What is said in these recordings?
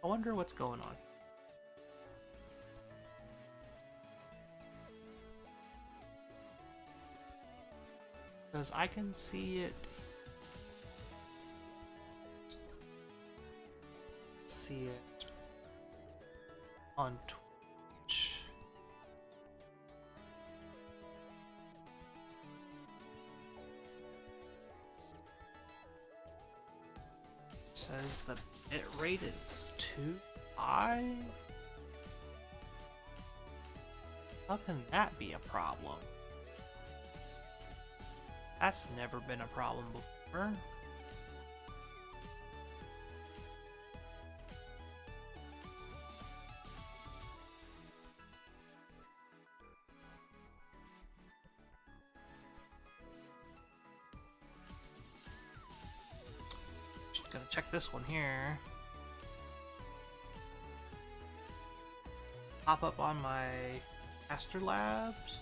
I wonder what's going on. Because I can see it. See it on Twitch. Says the bit rate is too high? How can that be a problem? That's never been a problem before. Gotta check this one here. Pop up on my Master Labs.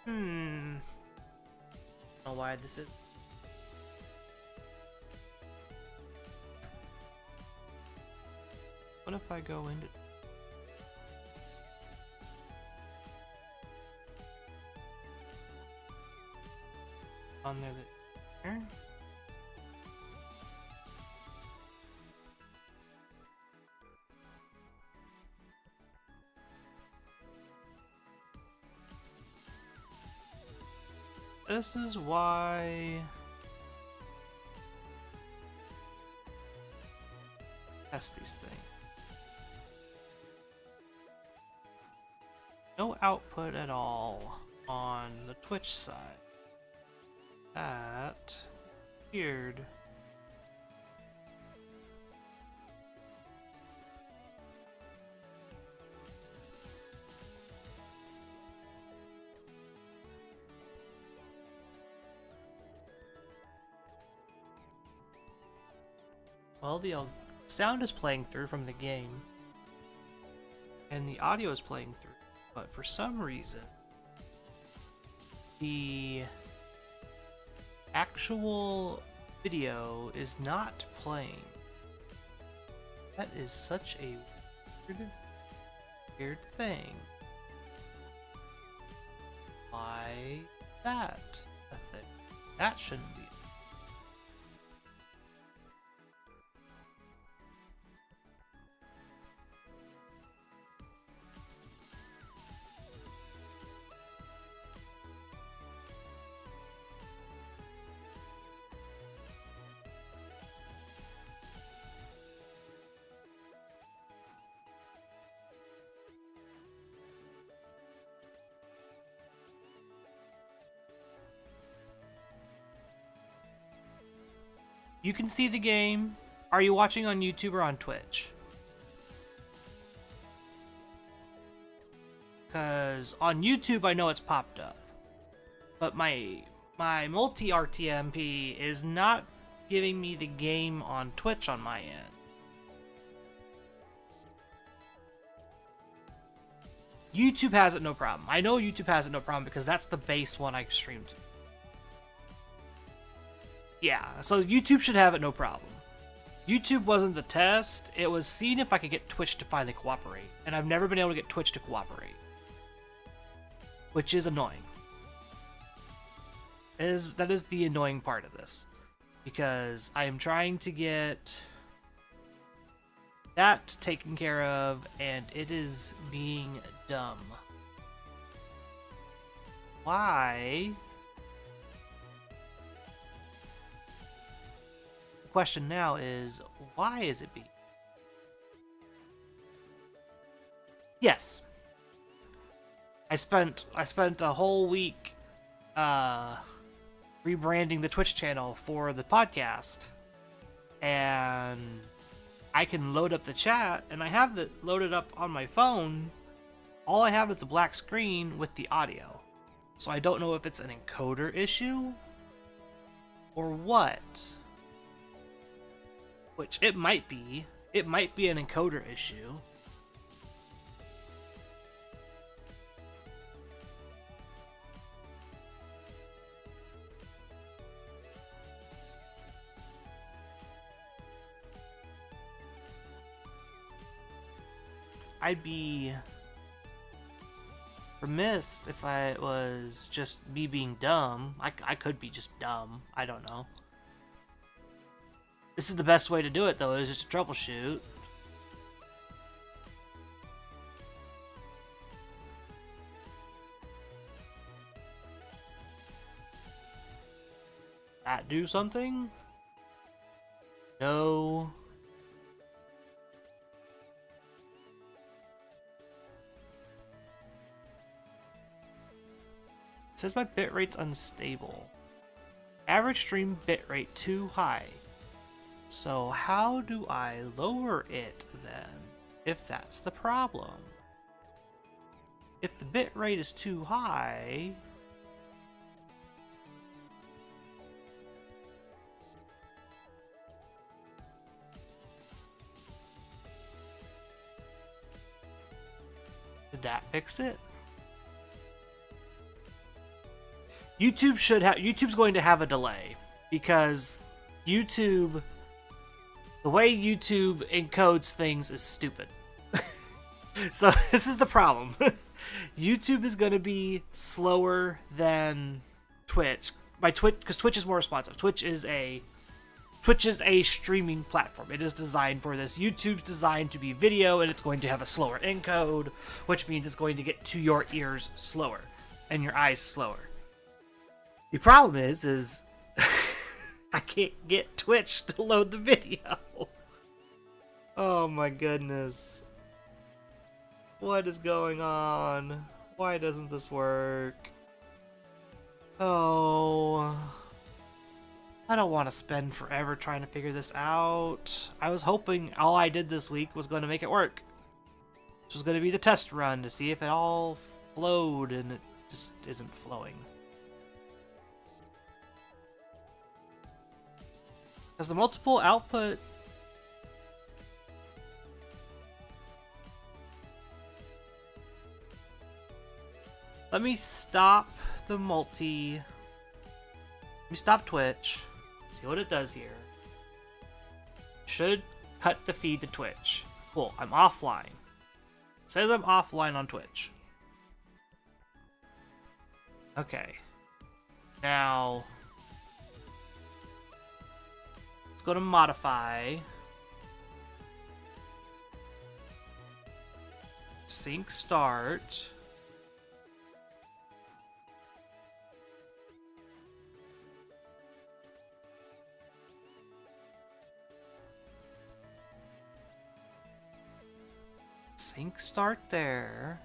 I don't know why this is. What if I go into on there here? This is why test these things. No output at all on the Twitch side. That weird. Well, the sound is playing through from the game, and the audio is playing through, but for some reason, the actual video is not playing. That is such a weird thing. Why that a thing? That shouldn't be. You can see the game. Are you watching on YouTube or on Twitch? Because on YouTube I know it's popped up. But my multi-RTMP is not giving me the game on Twitch on my end. YouTube has it no problem. I know YouTube has it no problem because that's the base one I streamed to. Yeah, so YouTube should have it no problem. YouTube wasn't the test, it was seeing if I could get Twitch to finally cooperate. And I've never been able to get Twitch to cooperate. Which is annoying. That is the annoying part of this. Because I am trying to get that taken care of, and it is being dumb. Why? Question now is, why is it being? Yes. I spent a whole week rebranding the Twitch channel for the podcast. and I can load up the chat, and I have it loaded up on my phone. All I have is a black screen with the audio. So I don't know if it's an encoder issue or what. Which it might be. It might be an encoder issue. I'd be remiss if it was just me being dumb. I could be just dumb. I don't know. This is the best way to do it, though, is just to troubleshoot. That do something? No. It says my bitrate's unstable. Average stream bitrate too high. So how do I lower it then, if that's the problem? If the bitrate is too high... Did that fix it? YouTube's going to have a delay because YouTube, the way YouTube encodes things is stupid. So this is the problem. YouTube is going to be slower than Twitch. Because Twitch is more responsive. Twitch is a streaming platform. It is designed for this. YouTube's designed to be video, and it's going to have a slower encode, which means it's going to get to your ears slower and your eyes slower. The problem is I can't get Twitch to load the video. Oh my goodness. What is going on? Why doesn't this work? Oh... I don't want to spend forever trying to figure this out. I was hoping all I did this week was going to make it work. This was going to be the test run to see if it all flowed, and it just isn't flowing. Has the multiple output... Let me stop the multi... Let me stop Twitch. See what it does here. Should cut the feed to Twitch. Cool, I'm offline. It says I'm offline on Twitch. Okay. Now... let's go to modify. Sync start. Sync start there.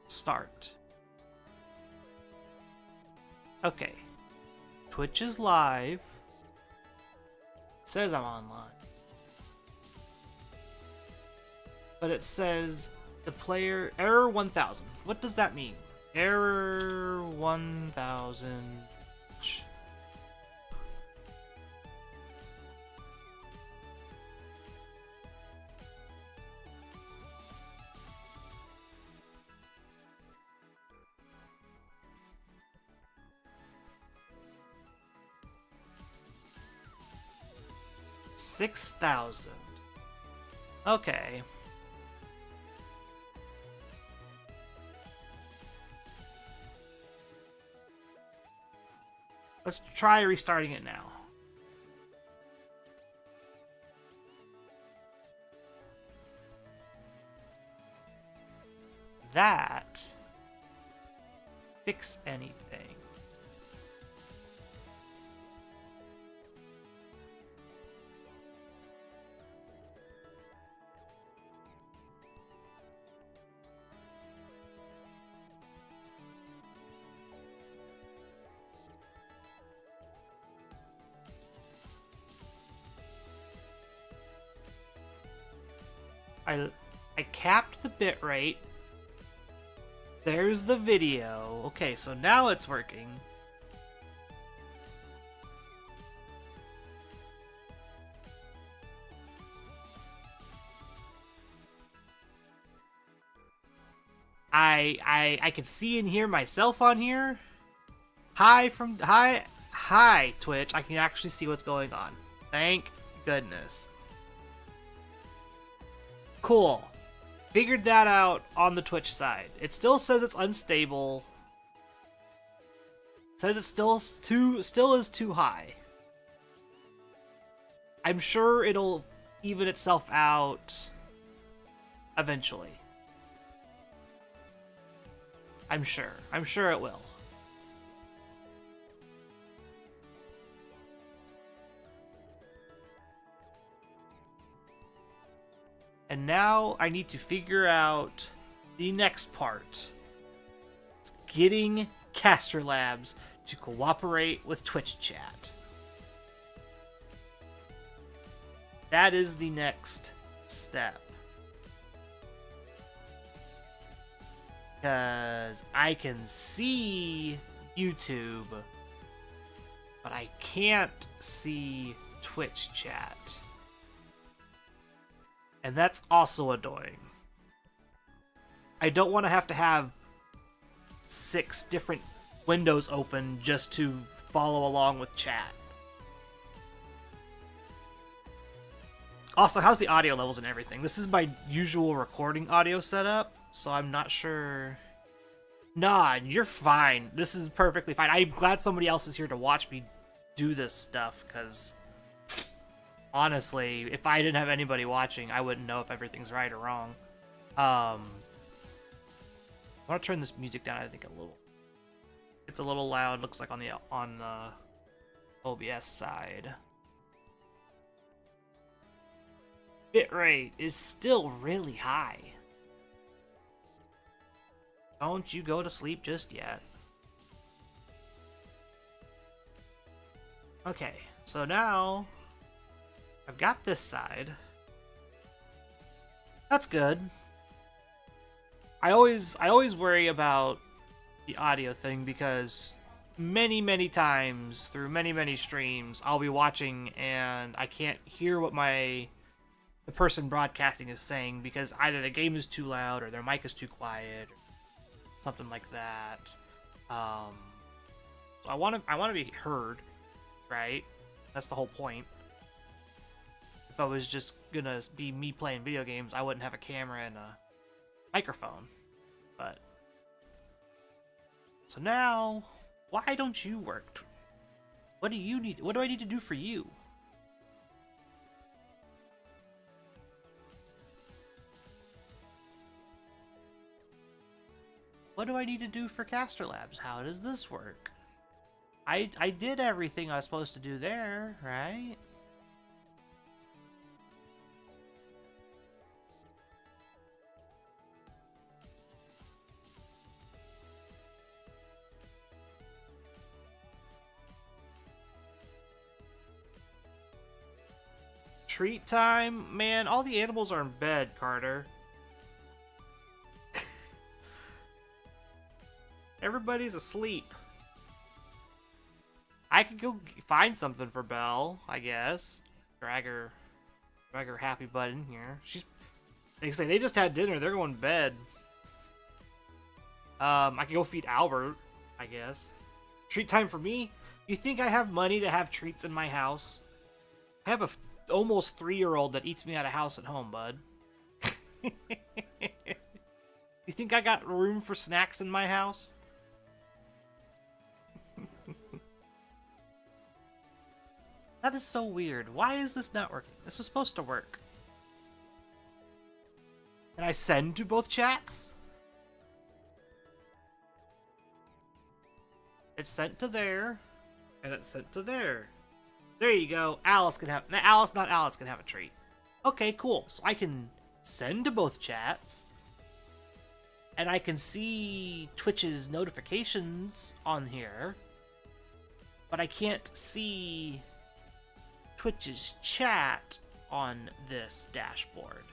Start. Okay. Twitch is live. It says I'm online. But it says the player error 1000. What does that mean? Error 1000. 6,000. Okay. Let's try restarting it now. That fix anything? I capped the bitrate. There's the video. Okay, so now it's working. I can see and hear myself on here. Hi Twitch. I can actually see what's going on. Thank goodness. Cool. Figured that out on the Twitch side. It still says it's unstable. It says it's still is too high. I'm sure it'll even itself out eventually. I'm sure it will. And now I need to figure out the next part. It's getting Caster Labs to cooperate with Twitch chat. That is the next step. Because I can see YouTube, but I can't see Twitch chat. And that's also annoying. I don't want to have 6 different windows open just to follow along with chat. Also, how's the audio levels and everything? This is my usual recording audio setup, so I'm not sure. Nah, you're fine. This is perfectly fine. I'm glad somebody else is here to watch me do this stuff, because honestly, if I didn't have anybody watching, I wouldn't know if everything's right or wrong. I want to turn this music down, I think, a little. It's a little loud, looks like on the OBS side. Bitrate is still really high. Don't you go to sleep just yet. Okay, so now I've got this side. That's good. I always worry about the audio thing because many times through many streams I'll be watching and I can't hear what the person broadcasting is saying because either the game is too loud or their mic is too quiet or something like that. So I want to be heard, right? That's the whole point. If I was just gonna be me playing video games, I wouldn't have a camera and a microphone. But so now, why don't you work? What do you need? What do I need to do for you? What do I need to do for Caster Labs? How does this work? I did everything I was supposed to do there, right? Treat time? Man, all the animals are in bed, Carter. Everybody's asleep. I could go find something for Belle, I guess. Drag her happy butt in here. They say they just had dinner. They're going to bed. I could go feed Albert, I guess. Treat time for me? You think I have money to have treats in my house? I have a almost 3-year-old that eats me out of house at home, bud. You think I got room for snacks in my house? That is so weird. Why is this not working? This was supposed to work. Can I send to both chats? It's sent to there, and it's sent to there. There you go. Alice, not Alice, can have a treat. Okay, cool. So I can send to both chats, and I can see Twitch's notifications on here, but I can't see Twitch's chat on this dashboard.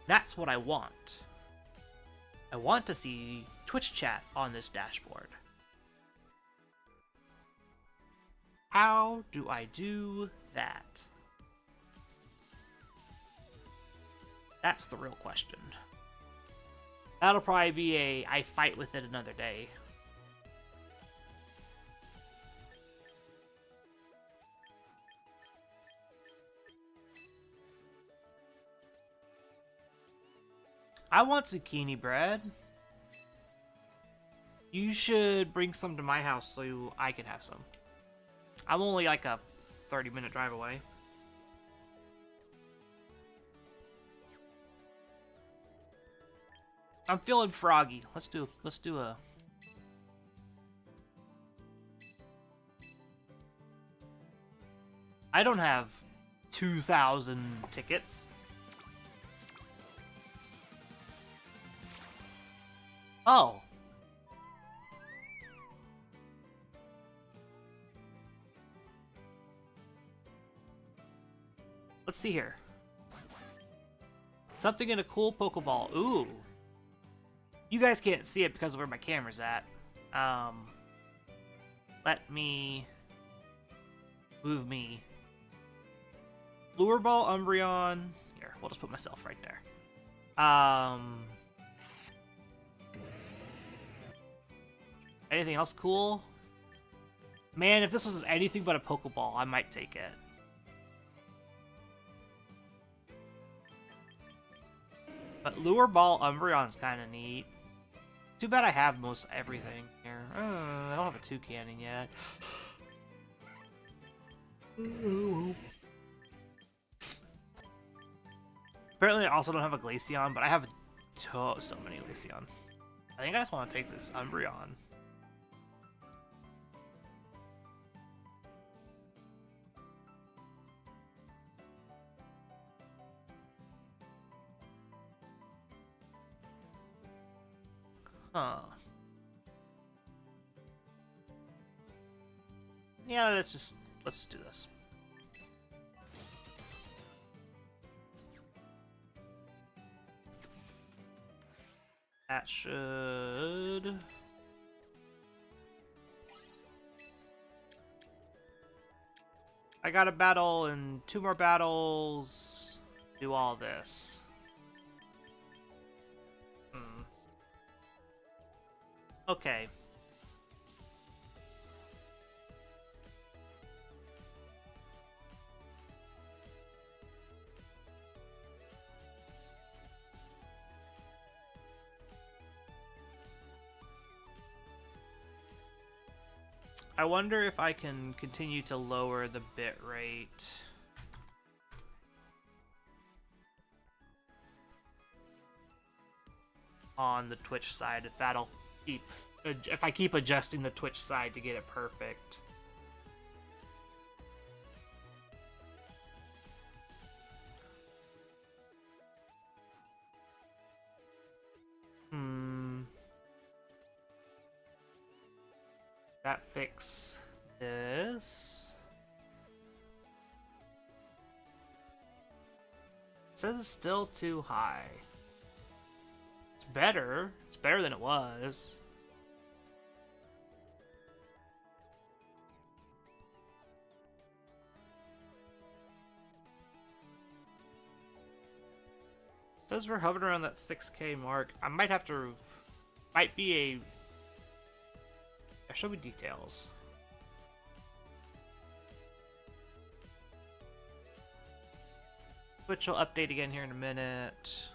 That's what I want. I want to see Twitch chat on this dashboard. How do I do that? That's the real question. That'll probably be a I fight with it another day. I want zucchini bread. You should bring some to my house so I can have some. I'm only like a 30-minute drive away. I'm feeling froggy. Let's do a I don't have 2,000 tickets. Oh. Let's see here. Something in a cool Pokeball. Ooh. You guys can't see it because of where my camera's at. Let me move me. Lure Ball, Umbreon. Here, we'll just put myself right there. Anything else cool? Man, if this was anything but a Pokeball, I might take it. But Lure Ball Umbreon's kind of neat. Too bad I have most everything here. I don't have a Toucaning yet. Apparently I also don't have a Glaceon, but I have so many Glaceon. I think I just want to take this Umbreon. Huh. Yeah, let's just do this. That should... I got a battle and 2 more battles. Do all this. Okay. I wonder if I can continue to lower the bit rate. On the Twitch side, if that'll keep, if I keep adjusting the Twitch side to get it perfect. That fix this. It says it's still too high. It's better. It's better than it was. It says we're hovering around that 6K mark. I might have to... Might be a... Show me details. Which will update again here in a minute.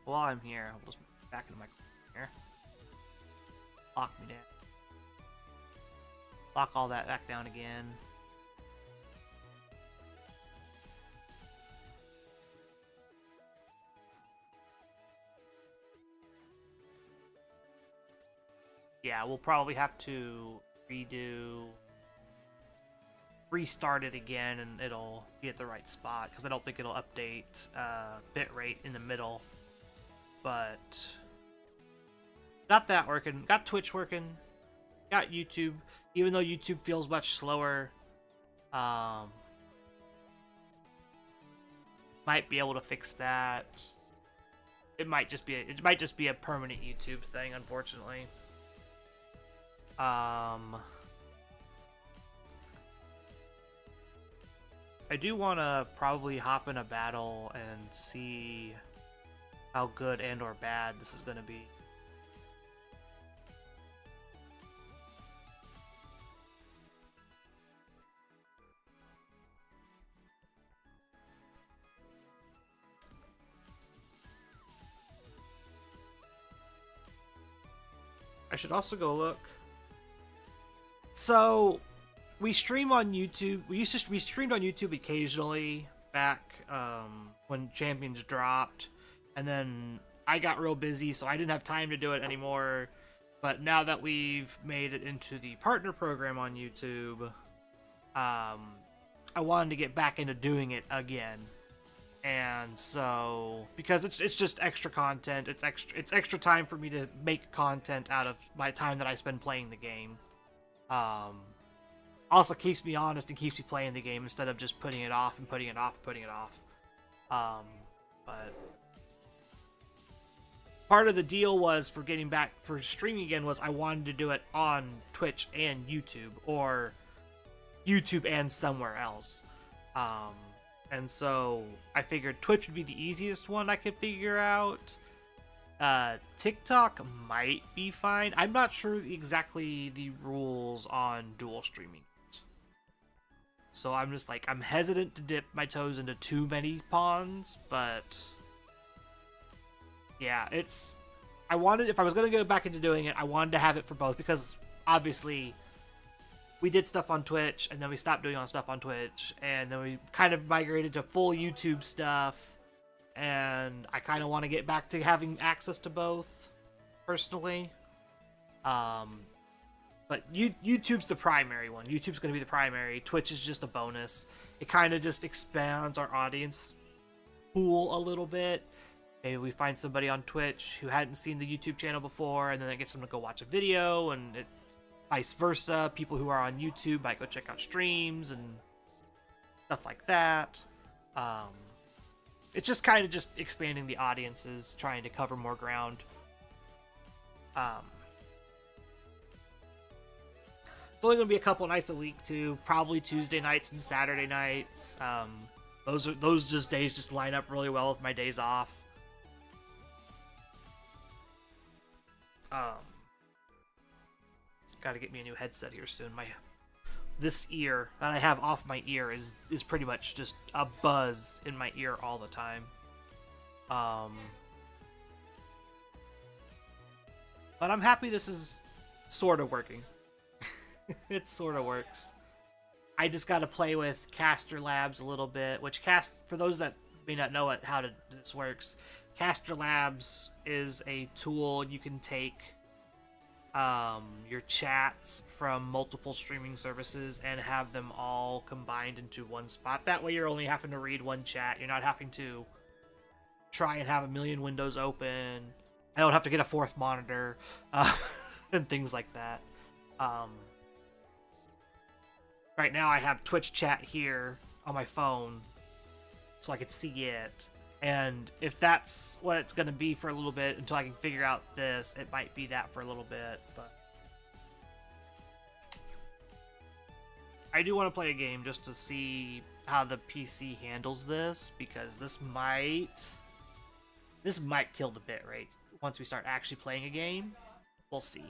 While I'm here, I'll just back into my here. Lock me down. Lock all that back down again. Yeah, we'll probably have to restart it again, and it'll be at the right spot, because I don't think it'll update bitrate in the middle. But Got that working. Got Twitch working. Got YouTube. Even though YouTube feels much slower, might be able to fix that. It might just be a permanent YouTube thing, unfortunately. I do want to probably hop in a battle and see how good and or bad this is going to be. I should also go look. So, we stream on YouTube. We streamed on YouTube occasionally back when Champions dropped, and then I got real busy, so I didn't have time to do it anymore. But now that we've made it into the partner program on YouTube, I wanted to get back into doing it again. And so, because it's just extra content, it's extra time for me to make content out of my time that I spend playing the game. Also keeps me honest and keeps me playing the game instead of just putting it off and putting it off and putting it off. But part of the deal was for getting back for streaming again was I wanted to do it on Twitch and YouTube, or YouTube and somewhere else. And so I figured Twitch would be the easiest one I could figure out. TikTok might be fine. I'm not sure exactly the rules on dual streaming. So I'm just like, I'm hesitant to dip my toes into too many ponds, but yeah, if I was going to go back into doing it, I wanted to have it for both, because obviously we did stuff on Twitch, and then we stopped doing stuff on Twitch, and then we kind of migrated to full YouTube stuff, and I kind of want to get back to having access to both, personally. But YouTube's the primary one. YouTube's going to be the primary. Twitch is just a bonus. It kind of just expands our audience pool a little bit. Maybe we find somebody on Twitch who hadn't seen the YouTube channel before, and then it gets them to go watch a video, and vice versa. People who are on YouTube might go check out streams and stuff like that. It's just kind of just expanding the audiences, trying to cover more ground. It's only going to be a couple nights a week too, probably Tuesday nights and Saturday nights. Those days just line up really well with my days off. Got to get me a new headset here soon. This ear that I have off my ear is pretty much just a buzz in my ear all the time. But I'm happy this is sort of working. It sort of works. I just got to play with Caster Labs a little bit, which for those that may not know how this works, Caster Labs is a tool you can take your chats from multiple streaming services and have them all combined into one spot. That way you're only having to read one chat. You're not having to try and have a million windows open. I don't have to get a fourth monitor and things like that. Right now I have Twitch chat here on my phone so I could see it. And if that's what it's going to be for a little bit until I can figure out this, it might be that for a little bit. But I do want to play a game just to see how the PC handles this, because this might kill the bit rate once we start actually playing a game. We'll see.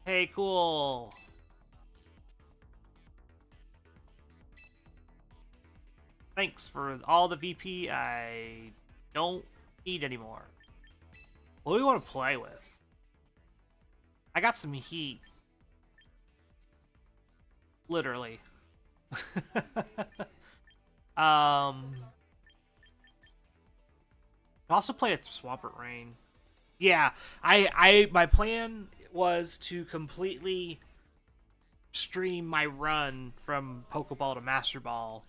Hey, cool. Thanks for all the VP I don't need anymore. What do we want to play with? I got some heat. Literally. Also play with Swampert Rain. Yeah, my plan was to completely stream my run from Pokeball to Master Ball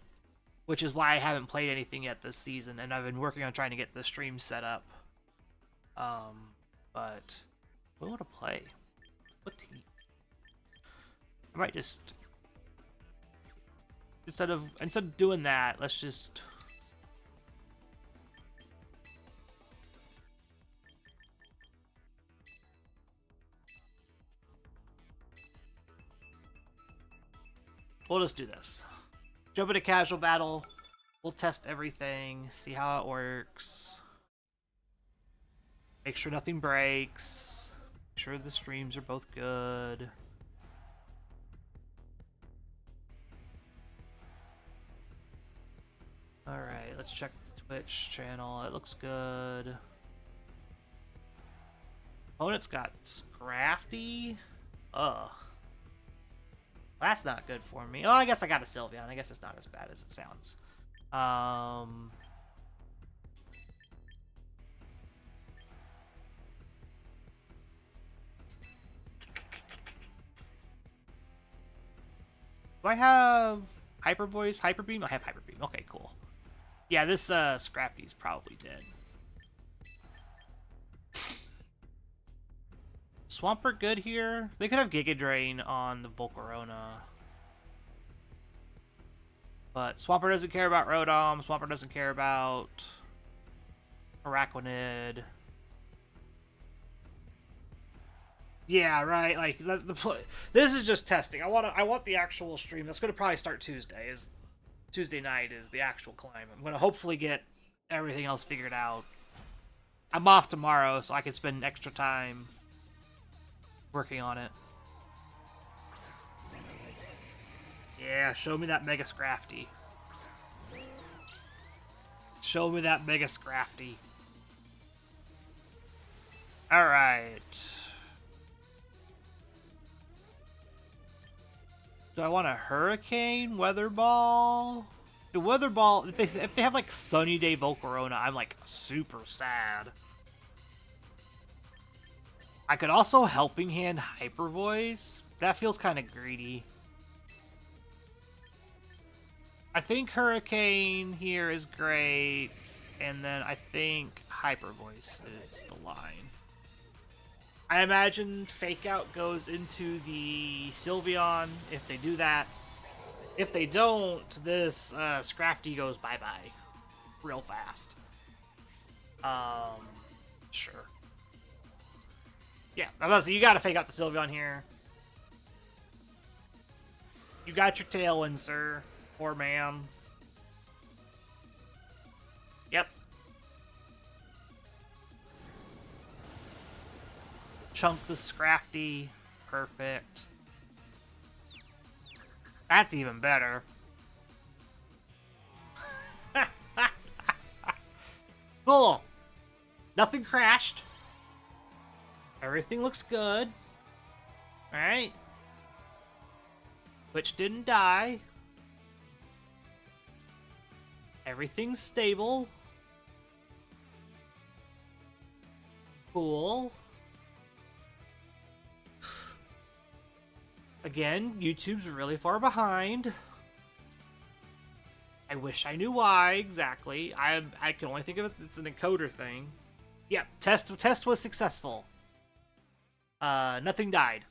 which is why I haven't played anything yet this season, and I've been working on trying to get the stream set up. But what would I play? What team? I might just instead of doing that, let's just we'll just do this. Jump into casual battle. We'll test everything, see how it works. Make sure nothing breaks. Make sure the streams are both good. Alright, let's check the Twitch channel. It looks good. Opponent's got Scrafty. Ugh. That's not good for me. Oh, I guess I got a Sylveon. I guess it's not as bad as it sounds. Do I have Hyper Voice? Hyper Beam? I have Hyper Beam. Okay, cool. Yeah, this Scrafty's probably dead. Swampert good here. They could have Giga Drain on the Volcarona. But Swampert doesn't care about Rotom. Swampert doesn't care about Araquanid. Yeah, right. Like this is just testing. I want the actual stream. That's gonna probably start Tuesday. Is Tuesday night is the actual climb. I'm gonna hopefully get everything else figured out. I'm off tomorrow, so I can spend extra time working on it. Yeah, show me that Mega Scrafty. Show me that Mega Scrafty. Alright. Do I want a Hurricane? Weather Ball? The Weather Ball, if they have like Sunny Day Volcarona, I'm like super sad. I could also Helping Hand Hyper Voice. That feels kind of greedy. I think Hurricane here is great, and then I think Hyper Voice is the line. I imagine Fake Out goes into the Sylveon if they do that. If they don't, this Scrafty goes bye-bye real fast. Sure. Yeah, so you gotta Fake Out the Sylveon here. You got your Tailwind, sir. Poor man. Yep. Chunk the Scrafty. Perfect. That's even better. Cool. Nothing crashed. Everything looks good. Alright. Which didn't die. Everything's stable. Cool. Again, YouTube's really far behind. I wish I knew why exactly. I can only think of it. It's an encoder thing. Yep, test was successful. Nothing died.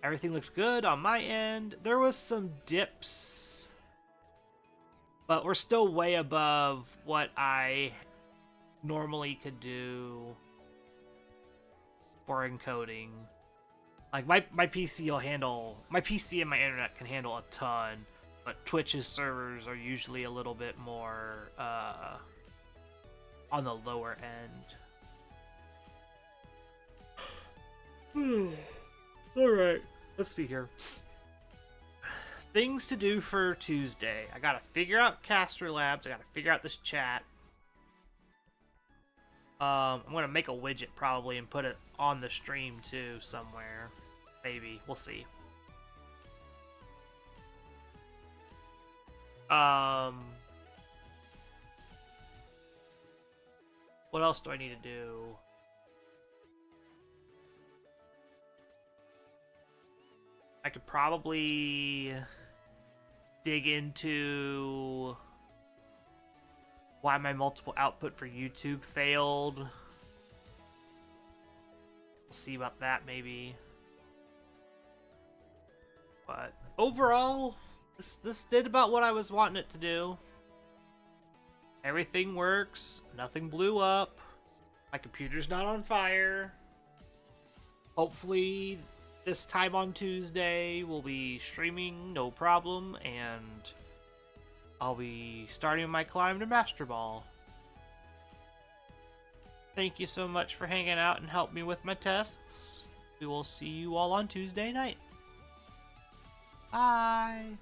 Everything looked good on my end. There was some dips, but we're still way above what I normally could do for encoding. Like my PC will handle, my PC and my internet can handle a ton, but Twitch's servers are usually a little bit more on the lower end. Alright, let's see here. Things to do for Tuesday. I gotta figure out Caster Labs. I gotta figure out this chat. I'm gonna make a widget probably and put it on the stream too somewhere. Maybe. We'll see. What else do I need to do? I could probably dig into why my multiple output for YouTube failed. We'll see about that maybe. But overall, this did about what I was wanting it to do. Everything works. Nothing blew up. My computer's not on fire. Hopefully, this time on Tuesday, we'll be streaming, no problem, and I'll be starting my climb to Master Ball. Thank you so much for hanging out and helping me with my tests. We will see you all on Tuesday night. Bye!